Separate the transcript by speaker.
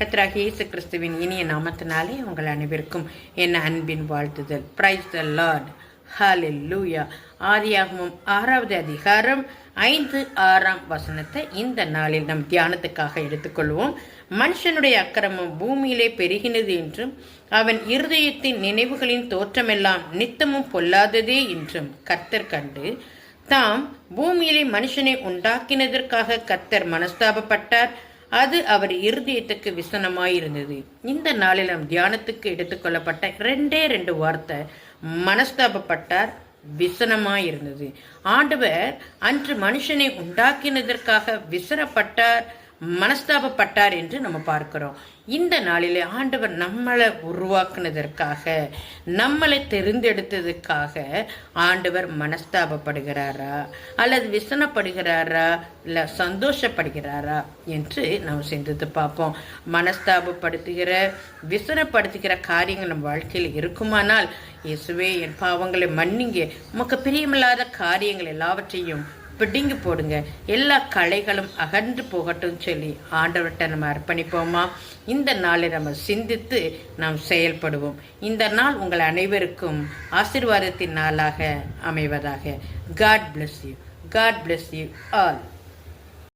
Speaker 1: கர்த்தராகிய இயேசு கிறிஸ்துவின் இனிய நாமத்தினாலே உங்கள் அனைவருக்கும் என் அன்பின் வாழ்த்துதல். Praise the Lord. ஹல்லேலூயா. ஆதியாகமம் 6வது அதிகாரம் 5-6 வசனத்தை இந்த நாளில் நம் தியானத்துக்காக எடுத்துக்கொள்வோம். மனுஷனுடைய அக்கிரமம் பூமியிலே பெருகினது என்றும் அவன் இருதயத்தின் நினைவுகளின் தோற்றமெல்லாம் நித்தமும் பொல்லாததே என்றும் கர்த்தர் கண்டு தாம் பூமியிலே மனுஷனை உண்டாக்கினதற்காக கர்த்தர் மனஸ்தாபப்பட்டார். அது அவர் இருதயத்துக்கு விசனமாயிருந்தது. இந்த நாளில் நம் தியானத்துக்கு எடுத்துக்கொள்ளப்பட்ட 2 வார்த்தை மனஸ்தாபப்பட்டார், விசனமாயிருந்தது. ஆண்டவர் அன்று மனுஷனை உண்டாக்கினதற்காக விசனப்பட்டார், மனஸ்தாபப்பட்டார் என்று நம்ம பார்க்கிறோம். இந்த நாளிலே ஆண்டவர் நம்மளை உருவாக்குனதற்காக, நம்மளை தெரிந்தெடுத்ததுக்காக ஆண்டவர் மனஸ்தாபப்படுகிறாரா அல்லது விசனப்படுகிறாரா இல்லை சந்தோஷப்படுகிறாரா என்று நாம் சிந்தித்து பார்ப்போம். மனஸ்தாபப்படுத்துகிற விசனப்படுத்துகிற காரியங்கள் நம் வாழ்க்கையில் இருக்குமானால், இயேசுவே என் பாவங்களை மன்னிங்க, உமக்கு பிரியமில்லாத காரியங்கள் எல்லாவற்றையும் பிடிங்கி போடுங்க, எல்லா களைகளும் அகன்று போகட்டும் சொல்லி ஆண்டவர்கிட்ட நம்ம அர்ப்பணிப்போமா? இந்த நாளை நம்ம சிந்தித்து நாம் செயல்படுவோம். இந்த நாள் உங்கள் அனைவருக்கும் ஆசீர்வாதத்தின் நாளாக அமைவதாக. God bless you. God bless you all.